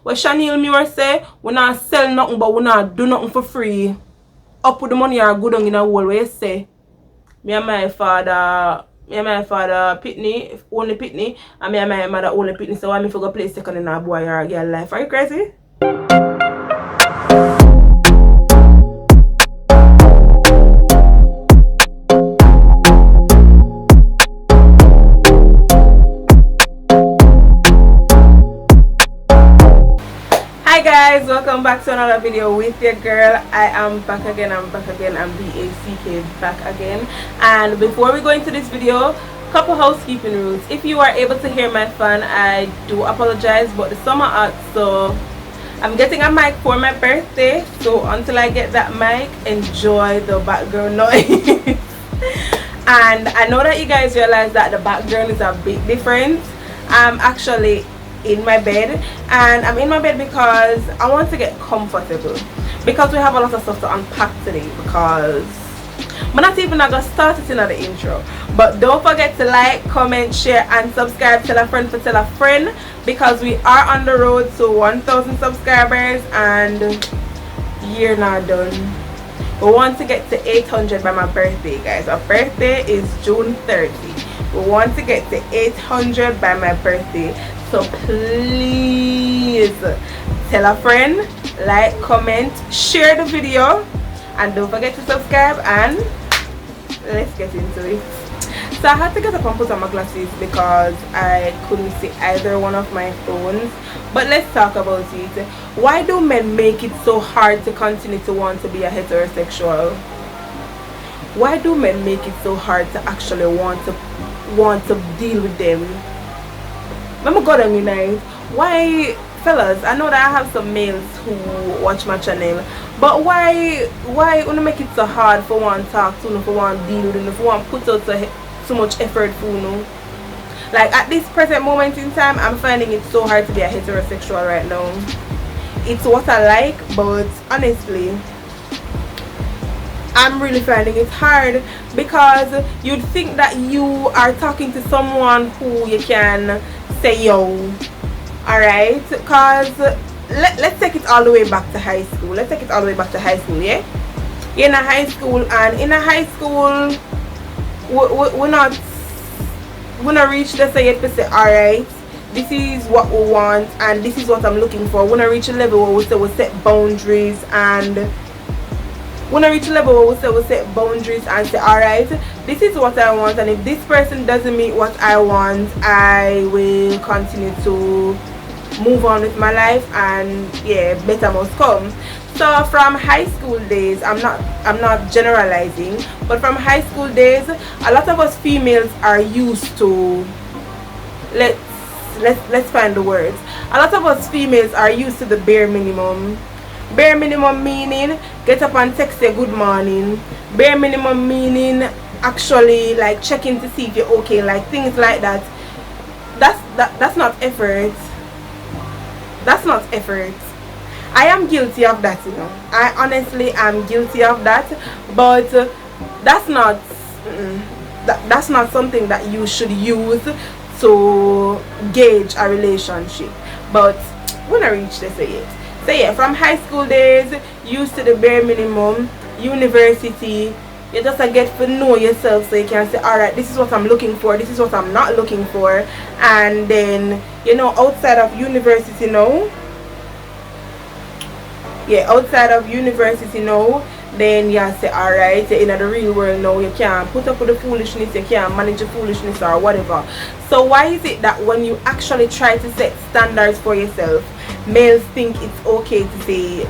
What Chanel Muir say, we not sell nothing but we not do nothing for free. Up with the money are good on in a whole way say. Me and my father Pitney, only Pitney, and me and my mother only Pitney, so why me for go play second in a boy or a girl life? Are you crazy? Hi guys, welcome back to another video with your girl. I am back again. I'm BACK back again. And before we go into this video, couple housekeeping rules. If you are able to hear my fan, I do apologize, but the summer out, so I'm getting a mic for my birthday. So until I get that mic, enjoy the background noise. And I know that you guys realize that the background is a bit different. I'm actually in my bed, and I'm in my bed because I want to get comfortable, because we have a lot of stuff to unpack today. Because I'm not even gonna start it in the intro, but don't forget to like, comment, share and subscribe. Tell a friend to tell a friend, because we are on the road to 1,000 subscribers and year not done. We want to get to 800 by my birthday, guys. Our birthday is June 30. We want to get to 800 by my birthday. So please tell a friend, like, comment, share the video, and don't forget to subscribe, and let's get into it. So I had to get up and put on my glasses because I couldn't see either one of my phones. But let's talk about it. Why do men make it so hard to continue to want to be a heterosexual? Why do men make it so hard to actually want to deal with them? Let me go down tonight. Why, fellas, I know that I have some males who watch my channel, but why wanna make it so hard for one talk to you, for one deal with you, for one put out so much effort for you? Like at this present moment in time, I'm finding it so hard to be a heterosexual right now. It's what I like, but honestly, I'm really finding it hard, because you'd think that you are talking to someone who you can say yo, alright? Because let's take it all the way back to high school. Yeah? You're in a high school, and in a high school, we're not reach the say yet to say, alright, this is what we want and this is what I'm looking for. We're not reach a level where we say we set boundaries, and say, alright, this is what I want, and if this person doesn't meet what I want, I will continue to move on with my life, and yeah, better must come. So from high school days, I'm not generalizing, but from high school days, a lot of us females are used to, let's find the words. A lot of us females are used to the bare minimum. Bare minimum meaning get up and text you good morning. Bare minimum meaning actually like checking to see if you're okay, like things like that. That's not effort. That's not effort. I am guilty of that, you know. I honestly am guilty of that, but that's not something that you should use to gauge a relationship. But when I reach this age, so yeah, from high school days, used to the bare minimum, university, you just get to know yourself, so you can say, alright, this is what I'm looking for, this is what I'm not looking for. And then, you know, outside of university now, then you say, alright, in the real world now, you can't put up with the foolishness, you can't manage the foolishness or whatever. So why is it that when you actually try to set standards for yourself, males think it's okay to say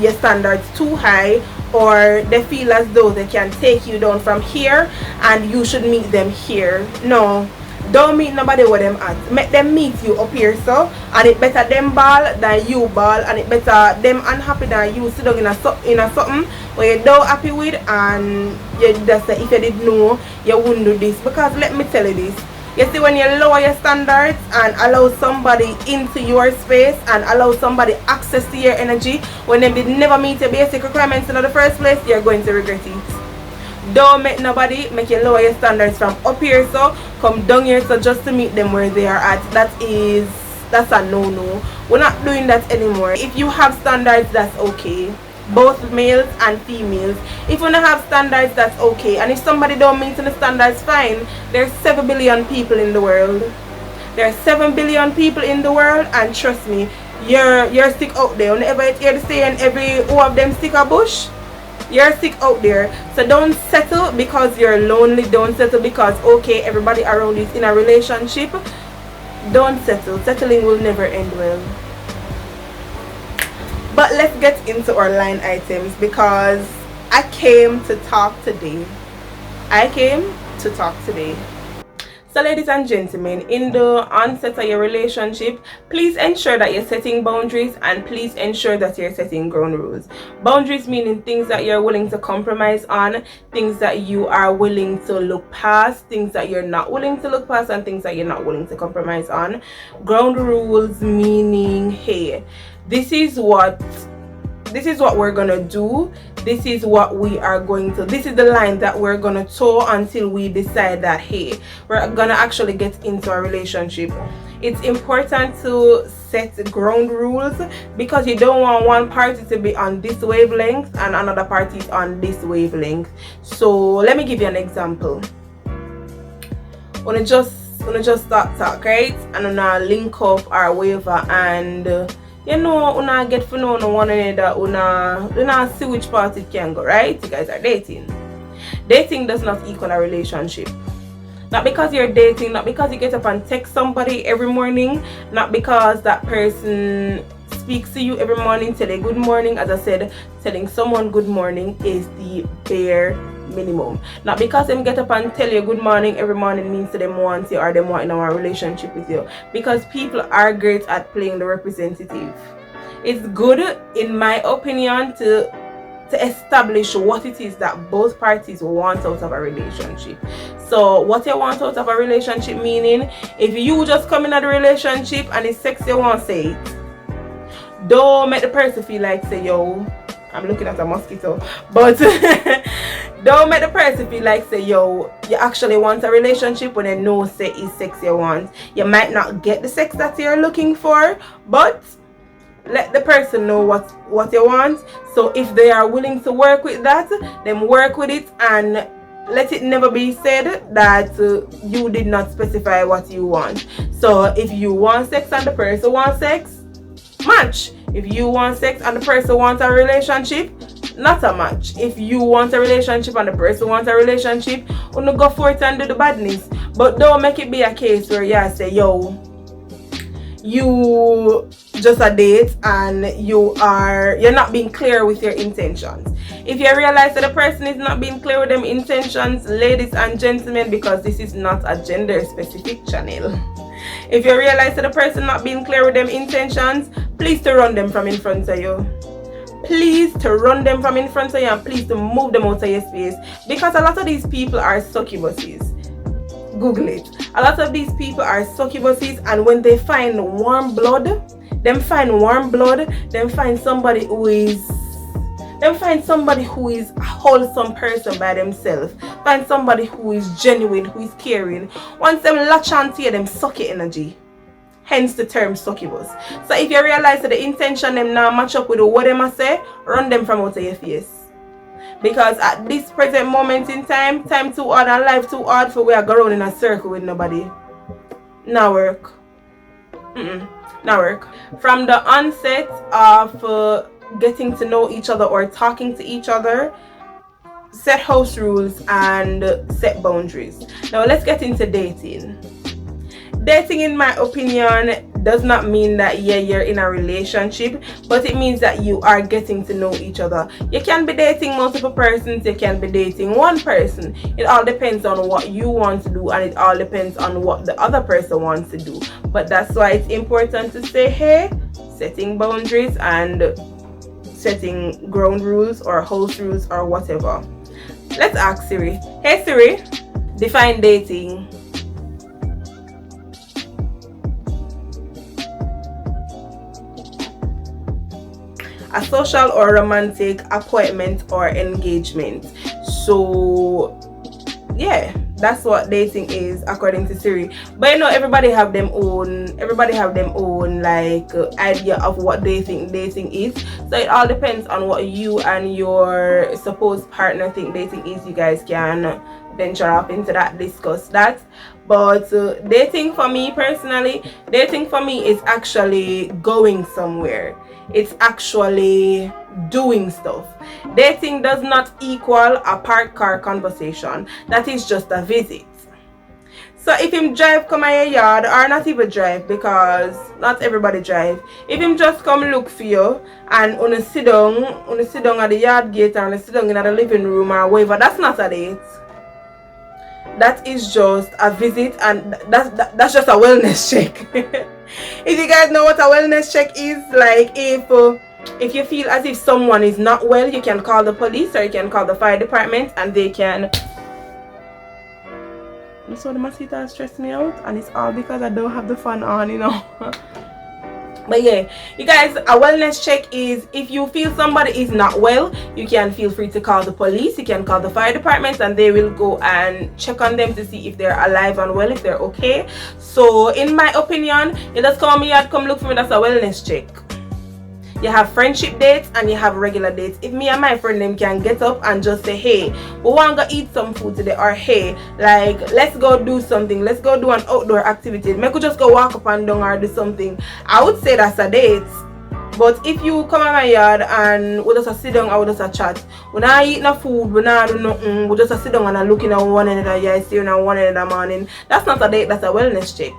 your standards too high, or they feel as though they can take you down from here and you should meet them here? No, don't meet nobody where them at. Make them meet you up here, so, and it better them ball than you ball, and it better them unhappy than you sit down in a something where you don't happy with, and you just say, if you didn't know, you wouldn't do this. Because let me tell you this, you see, when you lower your standards and allow somebody into your space and allow somebody access to your energy when they did never meet your basic requirements in the first place, you're going to regret it. Don't make nobody make you lower your standards from up here, so come down here, so just to meet them where they are at. That is that's a no-no. We're not doing that anymore. If you have standards, that's okay, both males and females. If you don't have standards, that's okay. And if somebody don't meet the standards, fine. There's 7 billion people in the world. There are 7 billion people in the world, and trust me, you're sick out there. Whenever you hear the saying, every who of them stick a bush, you're sick out there. So don't settle because you're lonely. Don't settle because okay, everybody around you is in a relationship. Don't settle. Settling will never end well. But let's get into our line items, because I came to talk today. So ladies and gentlemen, in the onset of your relationship, please ensure that you're setting boundaries, and please ensure that you're setting ground rules. Boundaries meaning things that you're willing to compromise on, things that you are willing to look past, things that you're not willing to look past, and things that you're not willing to compromise on. Ground rules meaning, hey, this is what we're gonna do. This is what we are going to, this is the line that we're gonna toe until we decide that hey, we're gonna actually get into a relationship. It's important to set ground rules, because you don't want one party to be on this wavelength and another party is on this wavelength. So let me give you an example. Wanna just start talk, right? And wanna link up or whatever, and you know, una get to know one another, una see which part it can go, right? You guys are dating. Dating does not equal a relationship. Not because you're dating, not because you get up and text somebody every morning, not because that person speaks to you every morning, tell you good morning. As I said, telling someone good morning is the bare minimum. Not because them get up and tell you good morning every morning means to them want you or them want in a relationship with you, because people are great at playing the representative. It's good, in my opinion, to establish what it is that both parties want out of a relationship. So what you want out of a relationship meaning, if you just come in a relationship and it's sex, you want to say it. Don't make the person feel like say, yo, I'm looking at a mosquito, but don't make the person feel like say, yo, you actually want a relationship when you know say is sex you want. You might not get the sex that you're looking for, but let the person know what you want. So if they are willing to work with that, then work with it, and let it never be said that you did not specify what you want. So if you want sex and the person wants sex, match. If you want sex and the person wants a relationship, not a match. If you want a relationship and the person wants a relationship, you go for it and do the badness. But don't make it be a case where you say, yo, you just a date and you're not being clear with your intentions. If you realize that the person is not being clear with them intentions, ladies and gentlemen, because this is not a gender specific channel, if you realize that the person not being clear with them intentions, please to run them from in front of you. Please to run them from in front of you, and please to move them out of your space, because a lot of these people are succubuses. Google it. A lot of these people are succubuses, and when they find warm blood, them find somebody who is a wholesome person by themselves. Find somebody who is genuine, who is caring. Once them latch onto you, them suck your energy. Hence the term succubus. So if you realize that the intention them now match up with what them say, run them from out of your face. Because at this present moment in time too hard and life too hard for we are going in a circle with nobody. Now work. Now work. From the onset of getting to know each other or talking to each other, set house rules and set boundaries. Now let's get into dating. Dating, in my opinion, does not mean that you're in a relationship, but it means that you are getting to know each other. You can be dating multiple persons, you can be dating one person. It all depends on what you want to do, and it all depends on what the other person wants to do. But that's why it's important to say, hey, setting boundaries and setting ground rules or house rules or whatever. Let's ask Siri. Hey Siri, define dating. A social or romantic appointment or engagement. So yeah, That's what dating is according to Siri. But you know, everybody have them own like idea of what they think dating is. So it all depends on what you and your supposed partner think dating is. You guys can venture up into that, discuss that. But dating for me personally, dating for me is actually going somewhere. It's actually doing stuff. Dating does not equal a parked car conversation. That is just a visit. So if him drive come in your yard, or not even drive, because not everybody drive, if him just come look for you and on sit down at the yard gate or sit down in the living room or whatever, that's not a date. That is just a visit, and that's just a wellness check. If you guys know what a wellness check is, like if you feel as if someone is not well, you can call the police or you can call the fire department, and they can. So the mosquito stress me out, and it's all because I don't have the fan on, you know. But yeah, you guys, a wellness check is if you feel somebody is not well, you can feel free to call the police, you can call the fire department, and they will go and check on them to see if they're alive and well, if they're okay. So in my opinion, you just come here and come look for me, that's a wellness check. You have friendship dates and you have regular dates. If me and my friend them can get up and just say, hey, we want to go eat some food today, or hey, like let's go do something, let's go do an outdoor activity, maybe we just go walk up and down or do something, I would say that's a date. But if you come in my yard and we just sit down and we just chat, we not eat no food, we not do nothing, we just sit down and looking at one another, yeah, staring at one another morning, that's not a date, that's a wellness check.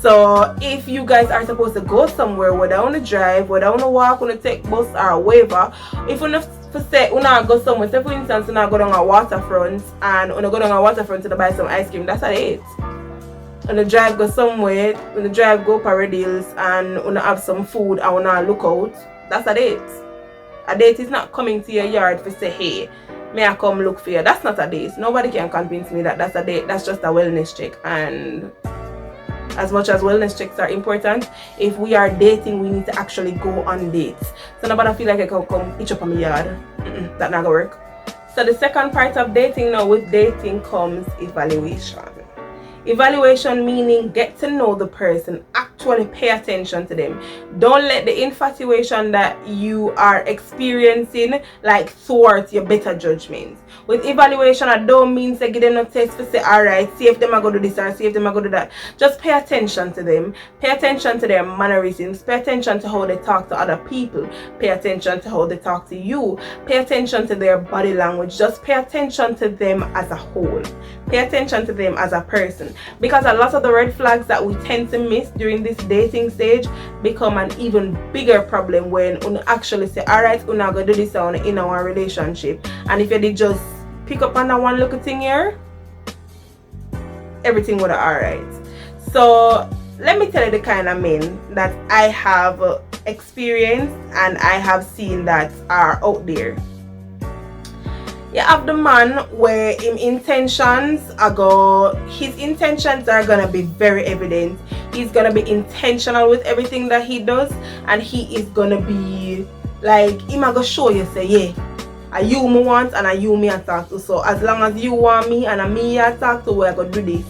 So if you guys are supposed to go somewhere, whether on a drive, whether on a walk, on a take bus or whatever, if you not go somewhere, say for instance you not go down a waterfront and you go down a waterfront to buy some ice cream, that's a date. On a drive go somewhere, on a drive go Paradise and you have some food and you not look out, that's a date. A date is not coming to your yard to say, hey, may I come look for you. That's not a date. Nobody can convince me that that's a date. That's just a wellness check. And as much as wellness checks are important, if we are dating, we need to actually go on dates. So nobody feel like I can come itch up on my yard. That not gonna work. So the second part of dating now, with dating comes evaluation. Evaluation meaning get to know the person, actually pay attention to them. Don't let the infatuation that you are experiencing like thwart your better judgment. With evaluation, I don't mean to give them a test to say, alright, see if them are going to do this or see if them are going to do that. Just pay attention to them. Pay attention to their mannerisms. Pay attention to how they talk to other people. Pay attention to how they talk to you. Pay attention to their body language. Just pay attention to them as a whole. Pay attention to them as a person. Because a lot of the red flags that we tend to miss during this dating stage become an even bigger problem when you actually say, alright, we're not going to do this in our relationship. And if you did just pick up on that one little thing here, everything would have alright. So let me tell you the kind of men that I have experienced and I have seen that are out there. You have the man where his intentions are gonna be very evident. He's gonna be intentional with everything that he does, and he is gonna be like, him gonna show you say, yeah, are you me want and are you me I talk to. So as long as you want me and I'm me I talk to, we're gonna do this.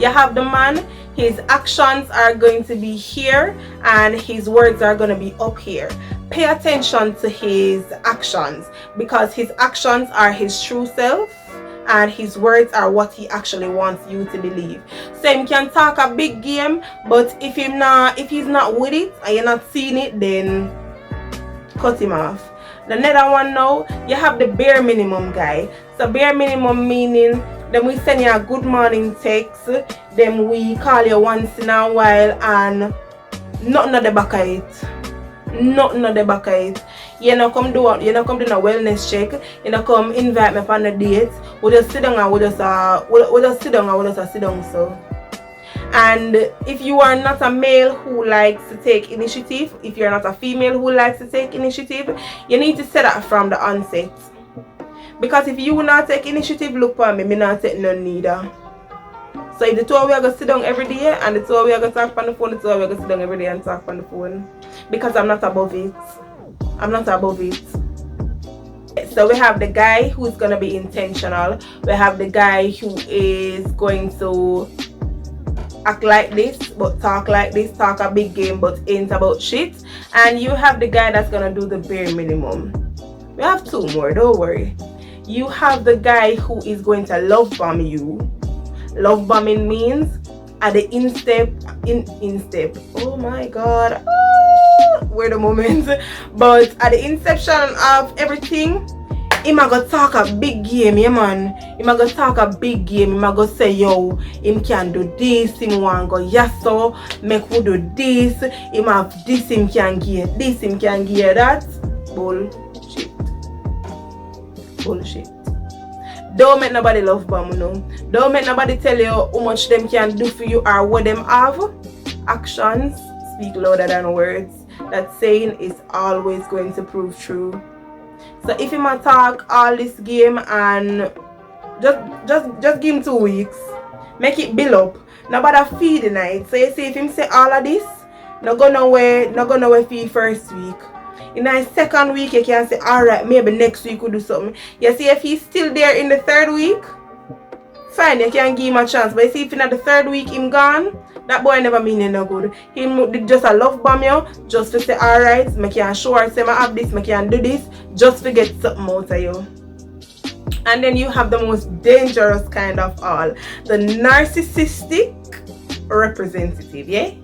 You have the man, his actions are going to be here and his words are going to be up here. Pay attention to his actions, because his actions are his true self and his words are what he actually wants you to believe. So he can talk a big game, but if he's not with it and you're not seeing it, then cut him off. The another one now, you have the bare minimum guy. So bare minimum meaning then we send you a good morning text, then we call you once in a while and nothing at the back of it. Nothing at the back of it. You know come do a wellness check, you know come invite me on a date. We just sit down and we just sit down so. And if you are not a male who likes to take initiative, if you're not a female who likes to take initiative, you need to set that from the onset. Because if you will not take initiative, look for me not take none neither. So if the two of you are going to sit down every day and the two of you are going to talk on the phone, the two of you are going to sit down every day and talk on the phone. Because I'm not above it. I'm not above it. So we have the guy who's gonna be intentional. We have the guy who is going to act like this but talk like this, talk a big game but ain't about shit. And you have the guy that's gonna do the bare minimum. We have two more, don't worry. You have the guy who is going to love bomb you. Love bombing means at the instep, oh my god, where the moment, but at the inception of everything, him a go talk a big game, yeah man. Him a go talk a big game. Him a go say, yo, him can do this, him want go yes so, make we do this, him have this, him can give this, him can give that. Bullshit. Bullshit. Don't make nobody love bomb, no. Don't make nobody tell you how much them can do for you or what them have. Actions speak louder than words. That saying is always going to prove true. So if him talk all this game and just give him 2 weeks, make it build up. Nobody feed the night. So you see if him say all of this, not go nowhere for first week. In the second week you can say alright, maybe next week we'll do something. You see if he's still there in the third week, fine, you can give him a chance. But you see if in the third week him gone, that boy never mean no good. Him did just a love bomb you, just to say alright, I can show her say I have this, I can do this, just to get something out of you. And then you have the most dangerous kind of all, the narcissistic representative, yeah?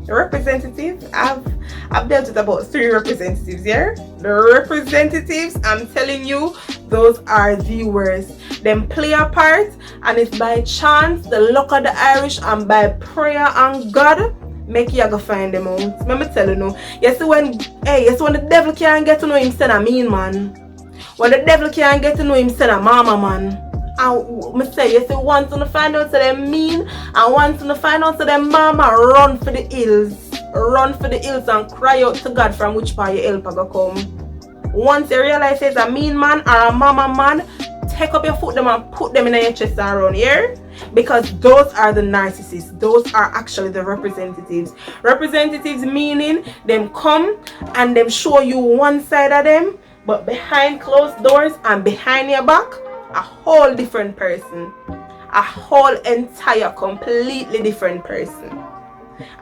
The representative, I've dealt with about 3 representatives here. The representatives, I'm telling you, those are the worst. Them play a part, and it's by chance, the luck of the Irish, and by prayer and God, make you go find them out. Let me tell you now. You see when the devil can't get to know him, send a mean man. When the devil can't get to know him, send a mama man. And me say, you see, once to find out so them mean, and once to find out so them mama, run for the hills. Run for the hills and cry out to God from which part your help go come. Once you realize it's a mean man or a mama man, take up your foot them and put them in your chest and run here. Because those are the narcissists. Those are actually the representatives. Representatives meaning them come and them show you one side of them, but behind closed doors and behind your back, a whole different person. A whole entire completely different person.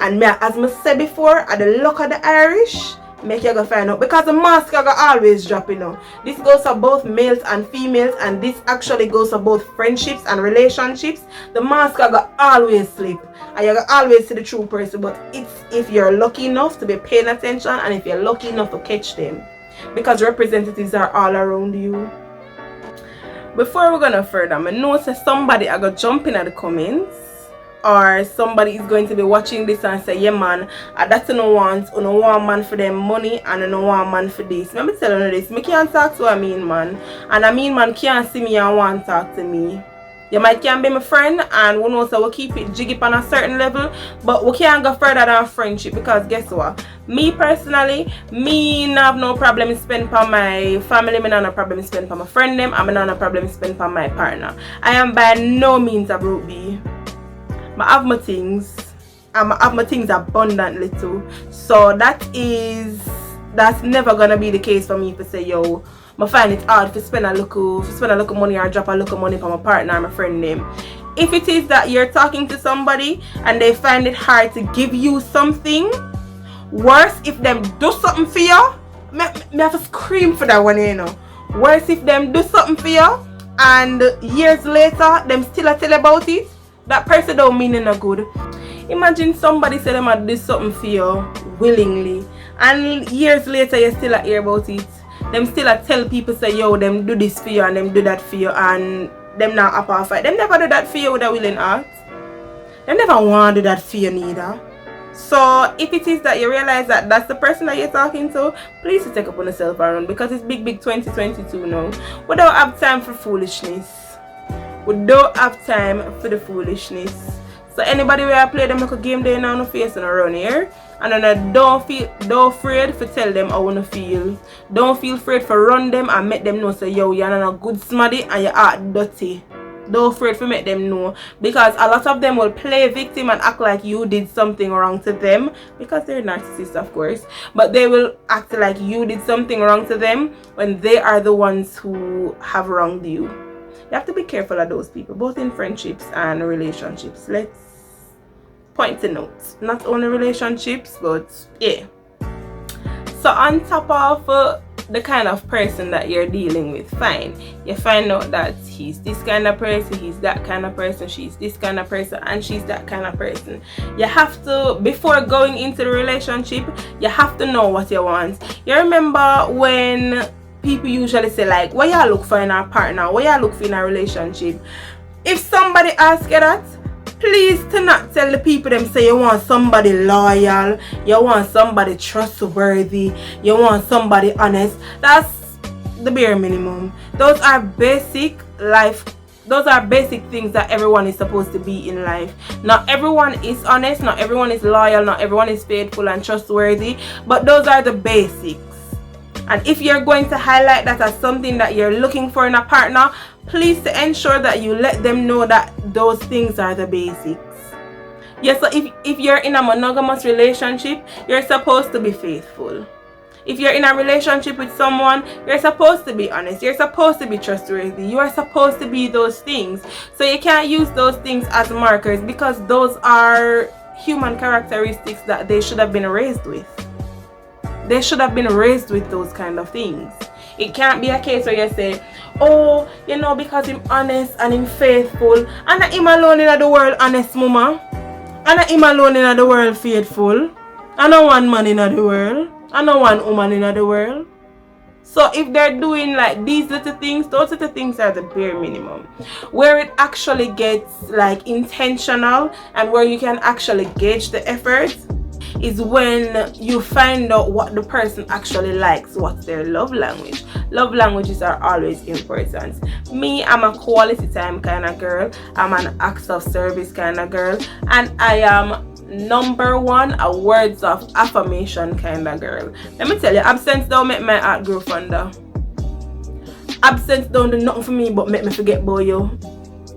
And me, as I said before, at the luck of the Irish, make you go find out. Because the mask go always drop, you know. This goes for both males and females, and this actually goes for both friendships and relationships. The mask go always slip, and you go always see the true person. But it's if you're lucky enough to be paying attention, and if you're lucky enough to catch them. Because representatives are all around you. Before we're gonna further, I know that somebody I got jump in at the comments, or somebody is going to be watching this and say, yeah man, that's no want man for them money, and I no want man for this. Let me tell you this, me can't talk to a mean man, and a mean man can't see me and want to talk to me. You might can be my friend, and we know so we keep it jiggy on a certain level, but we can't go further than friendship. Because guess what, me personally, me not have no problem spend for my family, me not have no problem spend for my friend them, and me not have no problem spend for my partner. I am by no means a brute bee. I have my things, and I have my things abundantly too. So that's never gonna be the case for me to say, yo, I find it hard to spend a little money or drop a little money for my partner or my friend name. If it is that you're talking to somebody and they find it hard to give you something, worse if them do something for you, me have to scream for that one, you know. Worse if them do something for you and years later them still a tell about it, that person don't mean it no good. Imagine somebody say them a do something for you willingly, and years later you still a hear about it. Them still a tell people say, yo, them do this for you and them do that for you, and them not up or fight. Them never do that for you with a willing heart. Them never want to do that for you neither. So if it is that you realize that that's the person that you're talking to, please take up on yourself around, because it's big 2022 now. We don't have time for foolishness. We don't have time for the foolishness. So anybody where I play them like a game they now no face and around here, and then don't afraid to tell them how you feel. Don't feel afraid to run them and make them know say, yo, you're not a good smaddy and your heart dirty. Don't afraid to make them know, because a lot of them will play victim and act like you did something wrong to them, because they're narcissists, of course, but they will act like you did something wrong to them when they are the ones who have wronged you. You have to be careful of those people, both in friendships and relationships. Let's point to note, not only relationships, but yeah. So on top of the kind of person that you're dealing with, fine, you find out that he's this kind of person, he's that kind of person, she's this kind of person, and she's that kind of person. You have to, before going into the relationship, you have to know what you want. You remember when people usually say like, what you look for in a partner, what you look for in a relationship? If somebody asks you that, please to not tell the people them say you want somebody loyal, you want somebody trustworthy, you want somebody honest. That's the bare minimum. Those are basic life, those are basic things that everyone is supposed to be in life. Not everyone is honest, not everyone is loyal, not everyone is faithful and trustworthy, but those are the basics. And if you're going to highlight that as something that you're looking for in a partner, please to ensure that you let them know that those things are the basics. Yes, so if you're in a monogamous relationship, you're supposed to be faithful. If you're in a relationship with someone, you're supposed to be honest, you're supposed to be trustworthy, you are supposed to be those things. So you can't use those things as markers, because those are human characteristics that they should have been raised with. They should have been raised with those kind of things. It can't be a case where you say, oh, you know, because I'm honest and I'm faithful, and I'm alone in the world honest, mama, and I'm alone in the world faithful, I don't want man in the world, I don't want woman in the world. So if they're doing like these little things, those little things are the bare minimum. Where it actually gets like intentional and where you can actually gauge the effort is when you find out what the person actually likes, what's their love language. Love languages are always important. Me, I'm a quality time kind of girl, I'm an acts of service kind of girl, and I am number one a words of affirmation kind of girl. Let me tell you, absence don't make my heart grow fonder. Absence don't do nothing for me but make me forget about you.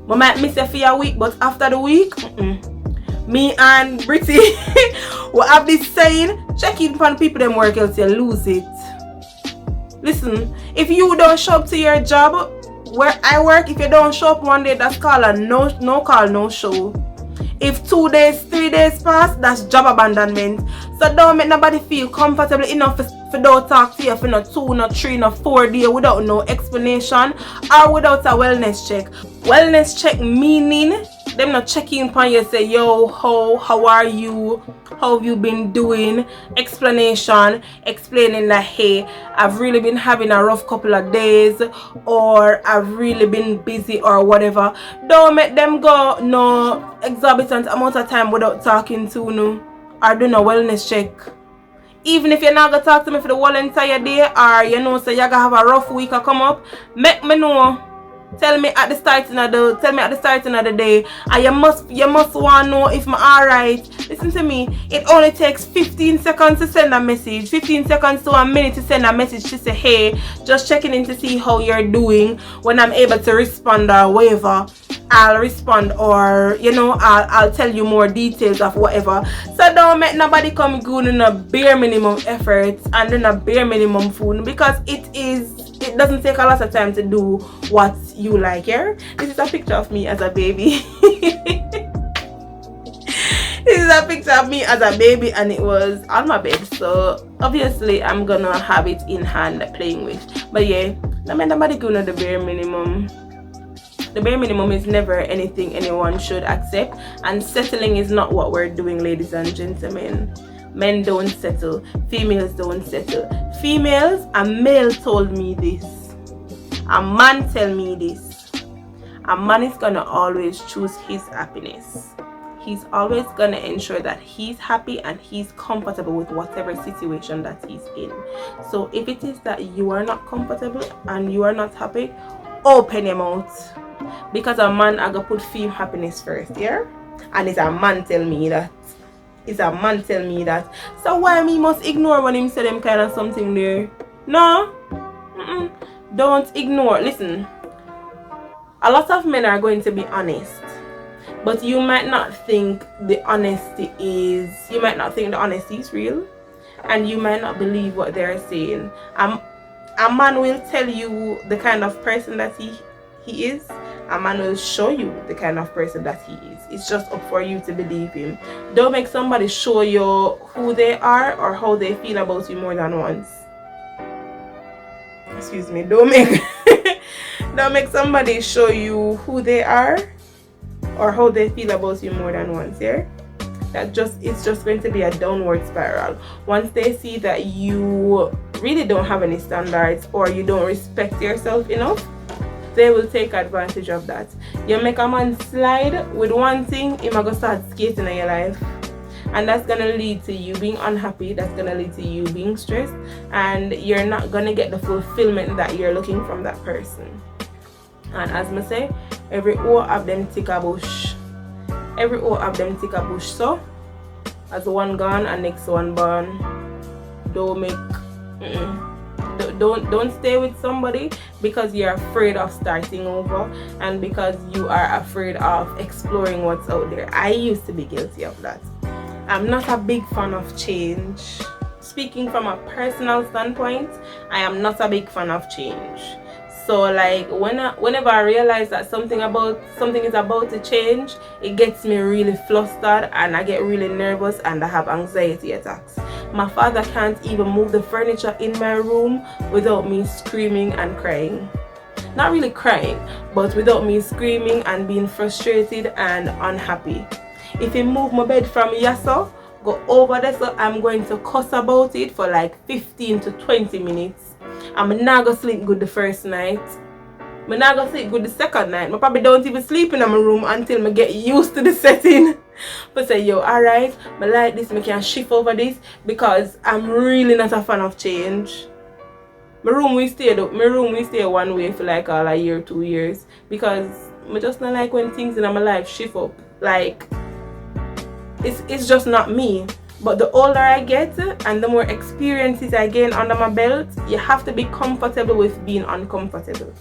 I might miss you for a week, but after the week, me and Britty will have this saying, check in upon people them work else you lose it. Listen, if you don't show up to your job where I work, if you don't show up one day, that's called a no call, no show. If 2 days, 3 days pass, that's job abandonment. So don't make nobody feel comfortable enough for don't talk to you for no 2, no 3, no 4 days without no explanation or without a wellness check. Wellness check meaning them not checking upon you, say, yo, how are you, how have you been doing, explanation, explaining that, hey, I've really been having a rough couple of days, or I've really been busy, or whatever. Don't make them go no exorbitant amount of time without talking to you, or do no wellness check. Even if you're not gonna talk to me for the whole entire day, or you know, say you're gonna have a rough week or come up, make me know. Tell me at the starting of the day, and you must want to know if I'm alright. Listen to me, it only takes 15 seconds to send a message, 15 seconds to a minute to send a message to say, hey, just checking in to see how you're doing. When I'm able to respond or whatever, I'll respond, or you know, I'll tell you more details of whatever. So don't make nobody come good in a bare minimum effort and in a bare minimum food, because it doesn't take a lot of time to do what you like here. This is a picture of me as a baby. This is a picture of me as a baby, and it was on my bed, so obviously I'm gonna have it in hand playing with. But yeah, no make nobody go to the bare minimum. The bare minimum is never anything anyone should accept, and settling is not what we're doing, ladies and gentlemen. Men don't settle, females don't settle. Females, a male told me this, a man tell me this. A man is gonna always choose his happiness. He's always gonna ensure that he's happy and he's comfortable with whatever situation that he's in. So if it is that you are not comfortable and you are not happy, open your mouth, because a man I gonna put female happiness first, yeah? And it's a man tell me that. It's a man tell me that. So why me must ignore when him say them kind of something there? No, don't ignore. Listen, a lot of men are going to be honest, but you might not think the honesty is real, and you might not believe what they're saying. A man will tell you the kind of person that he is. A man will show you the kind of person that he is. It's just up for you to believe him. Don't make somebody show you who they are or how they feel about you more than once. Excuse me. Don't make somebody show you who they are or how they feel about you more than once. Yeah? It's just going to be a downward spiral. Once they see that you really don't have any standards or you don't respect yourself enough, they will take advantage of that. You make a man slide with one thing, he might go start skating in your life, and that's gonna lead to you being unhappy. That's gonna lead to you being stressed, and you're not gonna get the fulfillment that you're looking from that person. And as I say, every hour of them tick a bush. Every hour of them tick a bush. So as one gone and next one born, don't stay with somebody because you're afraid of starting over and because you are afraid of exploring what's out there. I used to be guilty of that. I'm not a big fan of change. Speaking from a personal standpoint, I am not a big fan of change. So like whenever I realize that something is about to change, it gets me really flustered and I get really nervous and I have anxiety attacks. My father can't even move the furniture in my room without me screaming and crying. Not really crying, but without me screaming and being frustrated and unhappy. If he move my bed from Yasso, go over there, so I'm going to cuss about it for like 15 to 20 minutes. I'm not gonna sleep good the first night. I'm not gonna sleep good the second night. I probably don't even sleep in my room until I get used to the setting. But say, yo, alright, I like this, I can shift over this because I'm really not a fan of change. My room we stay 1 way for like all a year, 2 years, because I just not like when things in my life shift up. Like it's just not me. But the older I get and the more experiences I gain under my belt, you have to be comfortable with being uncomfortable.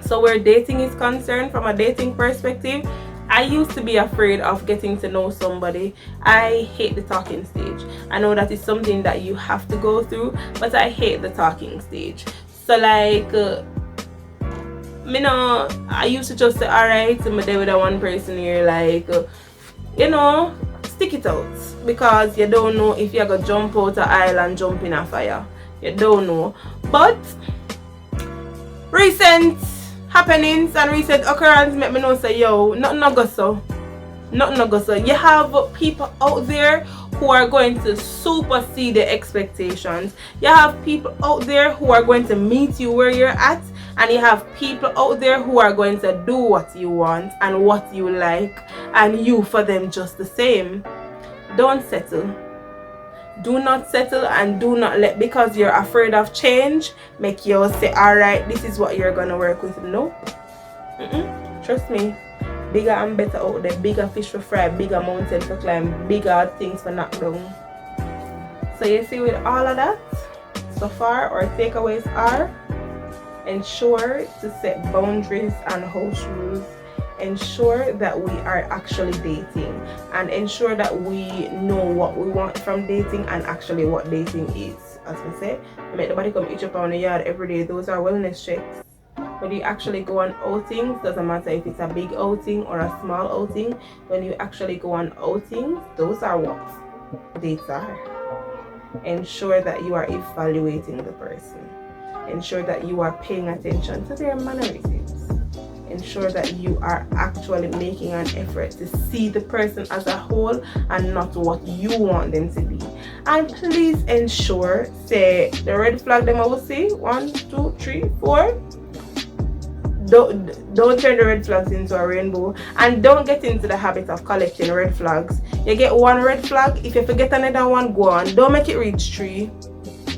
So where dating is concerned, from a dating perspective, I used to be afraid of getting to know somebody. I hate the talking stage. I know that is something that you have to go through, but I hate the talking stage. So like, I used to just say, alright, I'm there with that one person here, like, stick it out, because you don't know if you're gonna jump out an aisle and jump in a fire. You don't know. But recent happenings and recent occurrences make me know say, yo, nothing no go so. You have people out there who are going to supersede the expectations. You have people out there who are going to meet you where you're at, and you have people out there who are going to do what you want and what you like, and you for them just the same. Don't settle. Do not settle, and do not let, because you're afraid of change, make you say, alright, this is what you're gonna work with. No. Trust me. Bigger and better out there. Bigger fish for fry, bigger mountain for climb, bigger things for knock down. So you see, with all of that, so far our takeaways are: ensure to set boundaries and house rules. Ensure that we are actually dating, and ensure that we know what we want from dating and actually what dating is. As we say, make the body come itch up on the yard every day. Those are wellness checks. When you actually go on outings, doesn't matter if it's a big outing or a small outing, when you actually go on outings, those are what dates are. Ensure that you are evaluating the person. Ensure that you are paying attention to their mannerisms. Ensure that you are actually making an effort to see the person as a whole and not what you want them to be. And please ensure, say, the red flag them I will say 1, 2, 3, 4. Don't turn the red flags into a rainbow, and don't get into the habit of collecting red flags. You get one red flag, if you forget another one, go on. Don't make it reach 3.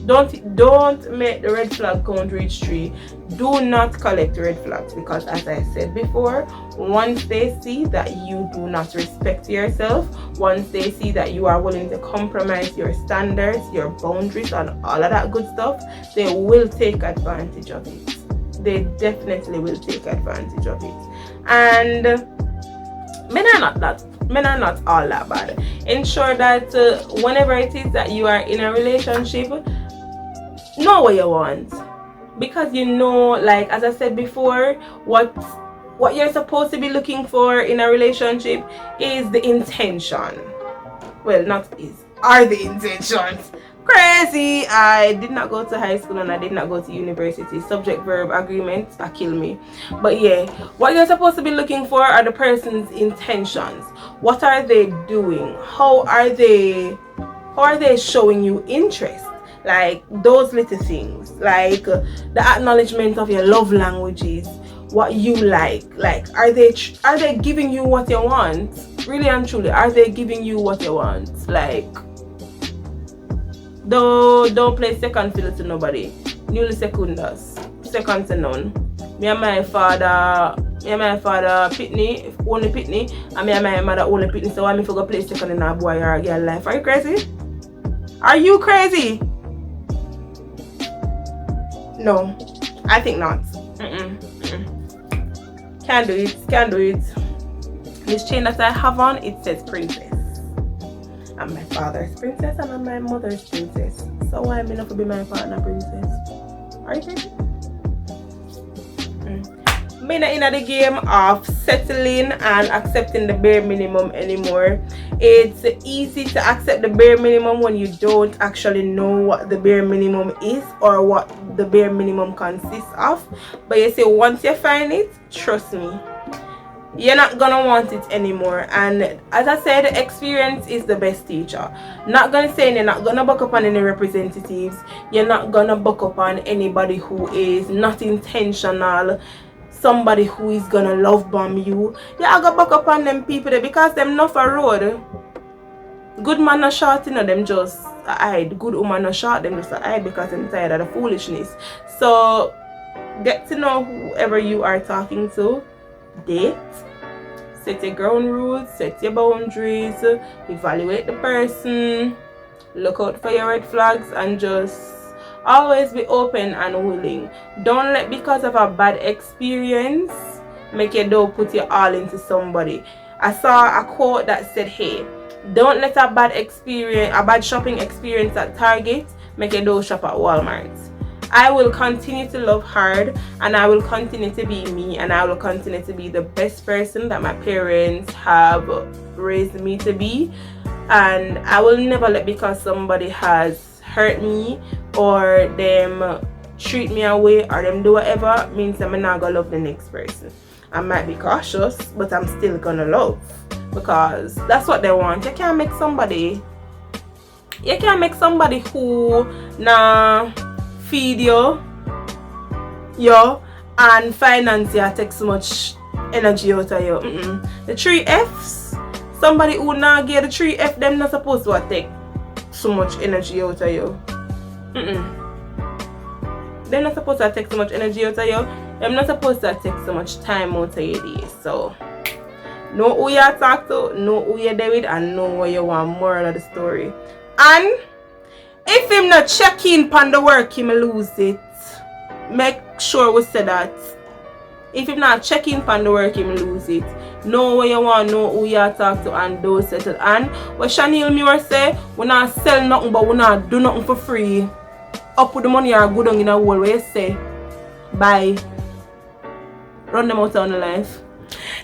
Don't make the red flag count reach 3. Do not collect red flags, because as I said before, once they see that you do not respect yourself, once they see that you are willing to compromise your standards, your boundaries, and all of that good stuff, they will take advantage of it. they definitely will take advantage of it. And men are not all that bad. Ensure that whenever it is that you are in a relationship, know what you want, because you know, like as I said before, what you're supposed to be looking for in a relationship is the intention. Well, are the intentions. Crazy. I did not go to high school and I did not go to university. Subject verb agreement kill me. But yeah, what you're supposed to be looking for are the person's intentions. What are they doing? How are they showing you interest? Like those little things, like the acknowledgement of your love languages, what you like are they giving you what you want? Really and truly, are they giving you what you want? Like, don't play second fiddle to nobody. Nulli secundas, second to none. Me and my father pitney, only pitney, and me and my mother only pitney. So why me forgot play second in a boy or a girl life? Are you crazy? Are you crazy? No, I think not. Can't do it. This chain that I have on, it says princess. I'm my father's princess and I'm my mother's princess. So why am I not to be my partner princess? Are you crazy? Me not in the game of settling and accepting the bare minimum anymore. It's easy to accept the bare minimum when you don't actually know what the bare minimum is or what the bare minimum consists of. But you see, once you find it, trust me, you're not gonna want it anymore. And as I said, experience is the best teacher. Not gonna say you're not gonna buck up on any representatives. You're not gonna buck up on anybody who is not intentional, somebody who is gonna love bomb you. Yeah, I go back up on them people there because them not for road. Good man not short, you know, them just hide. Good woman not short, them just hide because them tired of the foolishness. So get to know whoever you are talking to. Date. Set your ground rules, set your boundaries, evaluate the person, look out for your red flags, and just always be open and willing. Don't let because of a bad experience make you don't put your all into somebody. I saw a quote that said, hey, don't let a bad shopping experience at Target make you don't shop at Walmart. I will continue to love hard, and I will continue to be me, and I will continue to be the best person that my parents have raised me to be. And I will never let because somebody has hurt me or them treat me away or them do whatever means I'm not gonna love the next person. I might be cautious, but I'm still gonna love, because that's what they want. You can't make somebody who nah feed you and finance you take so much energy out of you. The 3 F's, somebody who not get the 3 F, them not supposed to take so much energy out of you. They're not supposed to take so much energy out of you. They're not supposed to take so much time out of your day. So know who you talk to, know who you're there with, and know what you want. Moral of the story. And if him not check in on the work, he may lose it. Make sure we say that. If him not check in on the work, he may lose it. Know what you want, know who you talk to, and don't settle. And what Chanel Muir say, we not sell nothing, but we not do nothing for free. Up with the money or go down in a hole where you say, bye. Run them out on the life.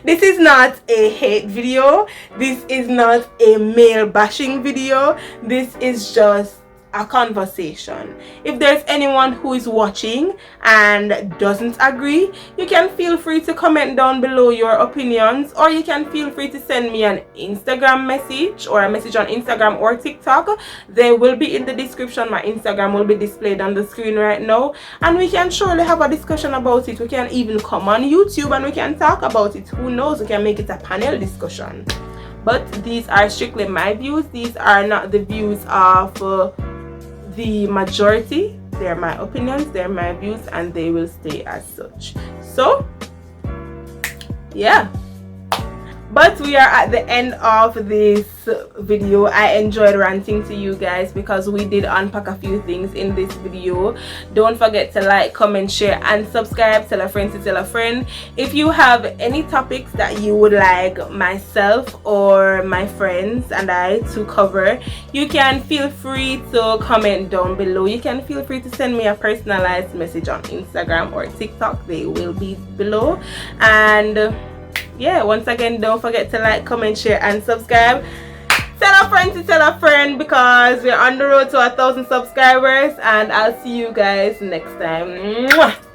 This is not a hate video. This is not a male bashing video. This is just a conversation. If there's anyone who is watching and doesn't agree, you can feel free to comment down below your opinions, or you can feel free to send me an Instagram message or a message on Instagram or TikTok. They will be in the description. My Instagram will be displayed on the screen right now, and we can surely have a discussion about it. We can even come on YouTube and we can talk about it. Who knows, we can make it a panel discussion. But these are strictly my views. These are not the views of the majority. They're my opinions, they're my views, and they will stay as such. So yeah, But we are at the end of this video. I enjoyed ranting to you guys because we did unpack a few things in this video. Don't forget to like, comment, share and subscribe. Tell a friend to tell a friend. If you have any topics that you would like myself or my friends and I to cover, you can feel free to comment down below. You can feel free to send me a personalized message on Instagram or TikTok. They will be below. And yeah, once again, don't forget to like, comment, share and subscribe. Tell a friend to tell a friend because we're on the road to 1,000 subscribers, and I'll see you guys next time. Mwah!